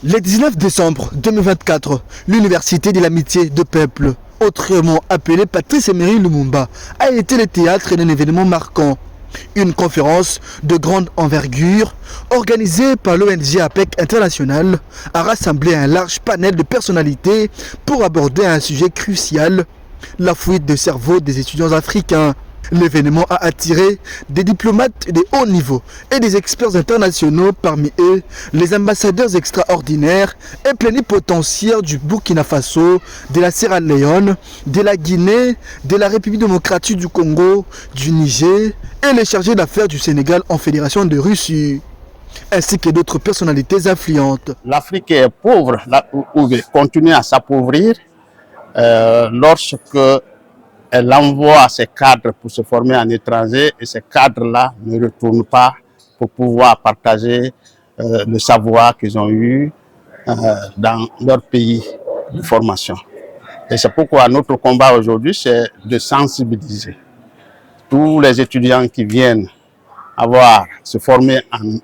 Le 19 décembre 2024, l'Université de l'Amitié de Peuple, autrement appelée Patrice Emery Lumumba, a été le théâtre d'un événement marquant. Une conférence de grande envergure, organisée par l'ONG APEC International, a rassemblé un large panel de personnalités pour aborder un sujet crucial, la fuite de cerveau des étudiants africains. L'événement a attiré des diplomates de haut niveau et des experts internationaux, parmi eux les ambassadeurs extraordinaires et plénipotentiaires du Burkina Faso, de la Sierra Leone, de la Guinée, de la République démocratique du Congo, du Niger et les chargés d'affaires du Sénégal en Fédération de Russie, ainsi que d'autres personnalités influentes. L'Afrique est pauvre, ou continue à s'appauvrir lorsque elle envoie ses cadres pour se former en étranger et ces cadres-là ne retournent pas pour pouvoir partager le savoir qu'ils ont eu dans leur pays de formation. Et c'est pourquoi notre combat aujourd'hui, c'est de sensibiliser tous les étudiants qui viennent se former en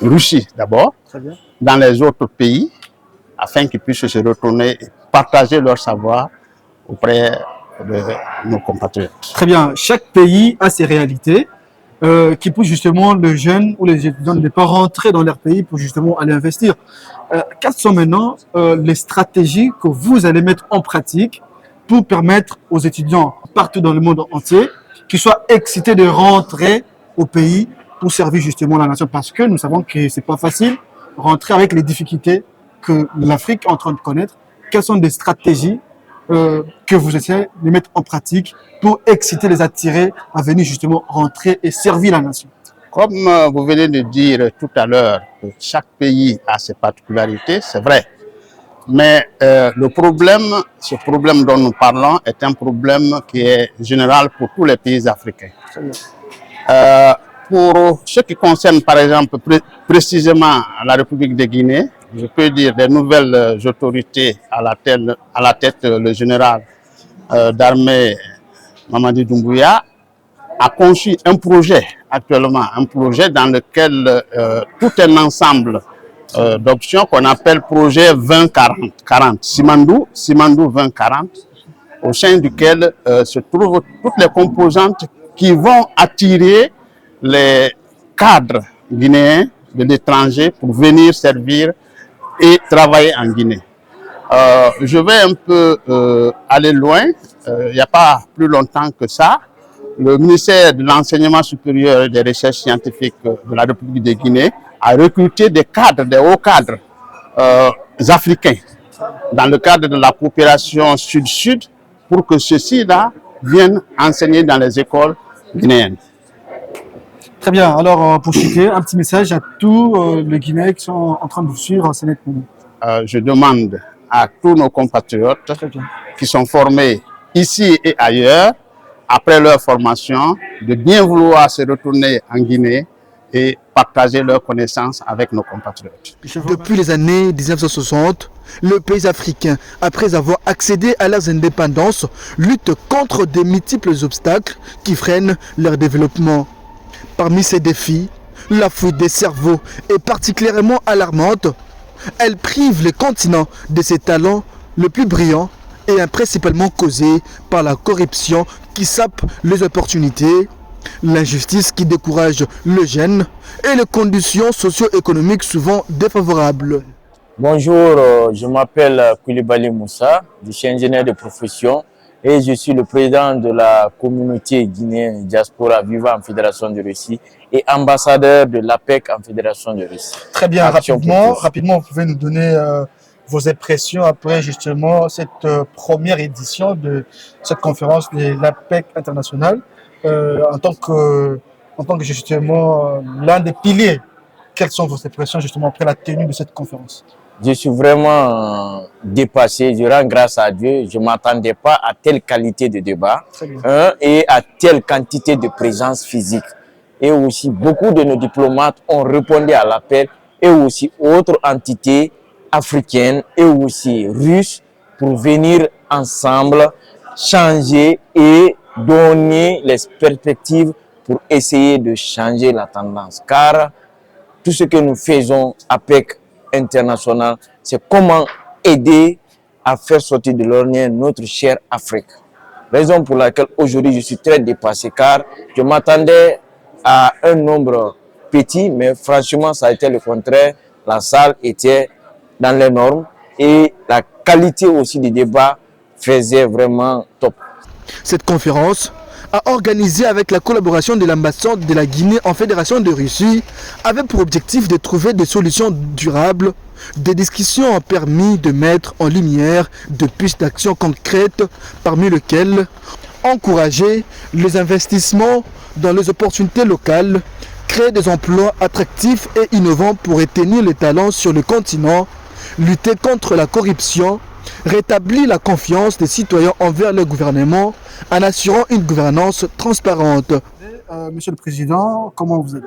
Russie d'abord, dans les autres pays, afin qu'ils puissent se retourner et partager leur savoir auprès de nos compatriotes. Très bien. Chaque pays a ses réalités qui poussent justement les jeunes ou les étudiants de ne pas rentrer dans leur pays pour justement aller investir. Quelles sont maintenant les stratégies que vous allez mettre en pratique pour permettre aux étudiants partout dans le monde entier qu'ils soient excités de rentrer au pays pour servir justement la nation? Parce que nous savons que c'est pas facile de rentrer avec les difficultés que l'Afrique est en train de connaître. Quelles sont des stratégies que vous essayez de mettre en pratique pour exciter, les attirer à venir justement rentrer et servir la nation? Comme vous venez de dire tout à l'heure, que chaque pays a ses particularités, c'est vrai. Mais ce problème dont nous parlons est un problème qui est général pour tous les pays africains. Pour ce qui concerne par exemple précisément la République de Guinée, je peux dire des nouvelles autorités à la tête le général d'armée Mamadi Doumbouya a conçu un projet actuellement, dans lequel tout un ensemble d'options qu'on appelle projet 2040, Simandou 2040, au sein duquel se trouvent toutes les composantes qui vont attirer les cadres guinéens de l'étranger pour venir servir et travailler en Guinée. Je vais un peu aller loin. Il n'y a pas plus longtemps que ça, le ministère de l'Enseignement supérieur et des recherches scientifiques de la République de Guinée a recruté des hauts cadres africains dans le cadre de la coopération Sud-Sud pour que ceux-ci-là viennent enseigner dans les écoles guinéennes. Très bien. Alors, pour citer, un petit message à tous les Guinéens qui sont en train de vous suivre en Sénégal. Je demande à tous nos compatriotes qui sont formés ici et ailleurs, après leur formation, de bien vouloir se retourner en Guinée et partager leurs connaissances avec nos compatriotes. Depuis les années 1960, le pays africain, après avoir accédé à leurs indépendances, lutte contre de multiples obstacles qui freinent leur développement. Parmi ces défis, la fuite des cerveaux est particulièrement alarmante. Elle prive le continent de ses talents les plus brillants et est principalement causée par la corruption qui sape les opportunités, l'injustice qui décourage le jeune et les conditions socio-économiques souvent défavorables. Bonjour, je m'appelle Koulibaly Moussa, je suis ingénieur de profession et je suis le président de la communauté guinéenne diaspora vivant en Fédération de Russie et ambassadeur de l'APEC en Fédération de Russie. Très bien, rapidement, vous pouvez nous donner vos impressions après justement cette première édition de cette conférence de l'APEC internationale en tant que justement l'un des piliers. Quelles sont vos impressions justement après la tenue de cette conférence? Je suis vraiment dépassé, je rends grâce à Dieu. Je ne m'attendais pas à telle qualité de débat et à telle quantité de présence physique. Et aussi, beaucoup de nos diplomates ont répondu à l'appel et aussi autres entités africaines et aussi russes pour venir ensemble changer et donner les perspectives pour essayer de changer la tendance. Car tout ce que nous faisons APEC international, c'est comment aider à faire sortir de l'ornière notre chère Afrique. Raison pour laquelle aujourd'hui je suis très dépassé, car je m'attendais à un nombre petit, mais franchement ça a été le contraire. La salle était dans les normes et la qualité aussi du débat faisait vraiment top. Cette conférence a organisé avec la collaboration de l'ambassade de la Guinée en Fédération de Russie avait pour objectif de trouver des solutions durables. Des discussions ont permis de mettre en lumière de pistes d'action concrètes, parmi lesquelles encourager les investissements dans les opportunités locales, créer des emplois attractifs et innovants pour retenir les talents sur le continent, lutter contre la corruption, rétablir la confiance des citoyens envers le gouvernement en assurant une gouvernance transparente. Monsieur le Président, comment vous allez?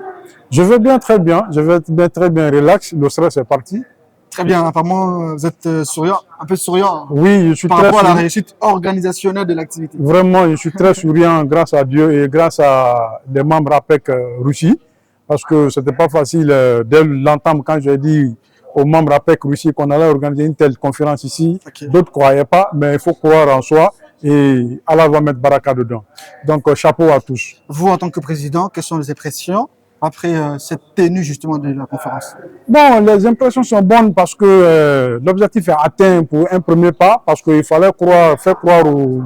Je vais bien, très bien. Je vais bien, très bien, relax. Le stress est parti. Très bien. Apparemment, vous êtes souriant, un peu souriant. Oui, je suis par très rapport à la souriant. réussite organisationnelle de l'activité. Vraiment, je suis très souriant grâce à Dieu et grâce à des membres APEC Russie. Parce que c'était pas facile dès l'entame quand j'ai dit aux membres APEC Russie qu'on allait organiser une telle conférence ici. Okay. D'autres ne croyaient pas, mais il faut croire en soi et Allah va mettre baraka dedans. Donc, chapeau à tous. Vous, en tant que président, quelles sont les impressions après cette tenue justement de la conférence? Bon, les impressions sont bonnes parce que l'objectif est atteint pour un premier pas, parce qu'il fallait faire croire aux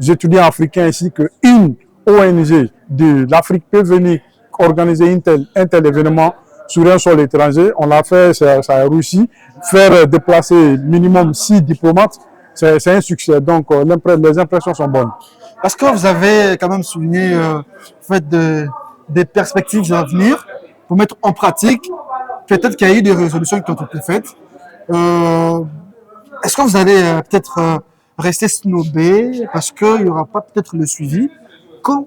étudiants africains ici qu'une ONG de l'Afrique peut venir organiser un tel événement sur un sol étranger. On l'a fait, ça a réussi. Faire déplacer minimum 6 diplomates, c'est un succès. Donc, les impressions sont bonnes. Parce que vous avez quand même souligné le fait des perspectives à venir pour mettre en pratique. Peut-être qu'il y a eu des résolutions qui ont été faites. Est-ce que vous allez peut-être rester snobé parce qu'il n'y aura pas peut-être le suivi?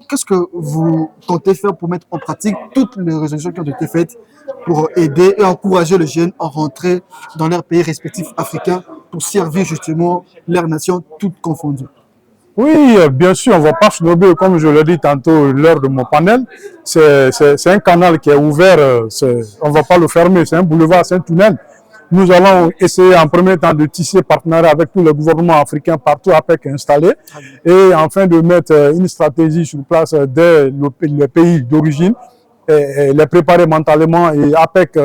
Qu'est-ce que vous comptez faire pour mettre en pratique toutes les résolutions qui ont été faites pour aider et encourager les jeunes à rentrer dans leurs pays respectifs africains pour servir justement leur nation toutes confondues? Oui, bien sûr, on ne va pas snober, comme je l'ai dit tantôt lors de mon panel. C'est un canal qui est ouvert, on ne va pas le fermer, c'est un boulevard, c'est un tunnel. Nous allons essayer en premier temps de tisser partenariat avec tous les gouvernements africains partout APEC installés et enfin de mettre une stratégie sur place dès les pays d'origine, les préparer mentalement et APEC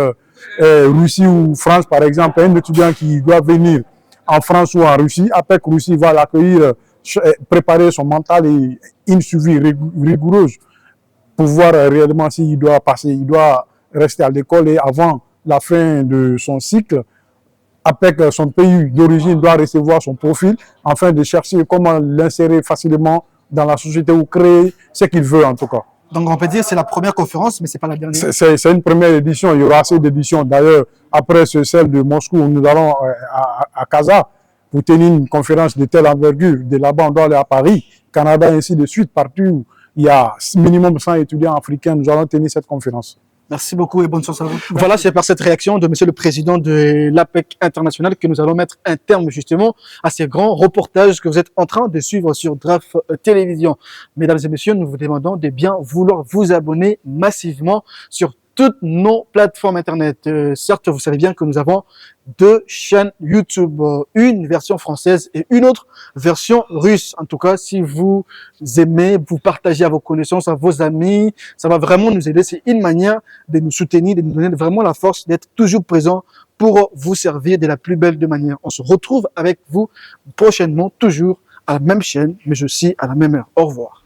Russie ou France par exemple, un étudiant qui doit venir en France ou en Russie, APEC Russie va l'accueillir, préparer son mental et une suivi rigoureuse pour voir réellement s'il doit passer, il doit rester à l'école et avant la fin de son cycle, avec son pays d'origine, doit recevoir son profil afin de chercher comment l'insérer facilement dans la société ou créer ce qu'il veut en tout cas. Donc on peut dire que c'est la première conférence, mais ce n'est pas la dernière. C'est une première édition, il y aura assez d'éditions. D'ailleurs, après celle de Moscou, nous allons à Casa pour tenir une conférence de telle envergure. De là-bas, on doit aller à Paris, Canada, ainsi de suite, partout où il y a minimum 100 étudiants africains, nous allons tenir cette conférence. Merci beaucoup et bonne chance à vous. Voilà, c'est par cette réaction de Monsieur le Président de l'APEC International que nous allons mettre un terme justement à ces grands reportages que vous êtes en train de suivre sur DRAF Télévision. Mesdames et messieurs, nous vous demandons de bien vouloir vous abonner massivement sur toutes nos plateformes Internet. Certes, vous savez bien que nous avons 2 chaînes YouTube, une version française et une autre version russe. En tout cas, si vous aimez, vous partagez à vos connaissances, à vos amis, ça va vraiment nous aider. C'est une manière de nous soutenir, de nous donner vraiment la force d'être toujours présent pour vous servir de la plus belle de manière. On se retrouve avec vous prochainement, toujours à la même chaîne, mais aussi à la même heure. Au revoir.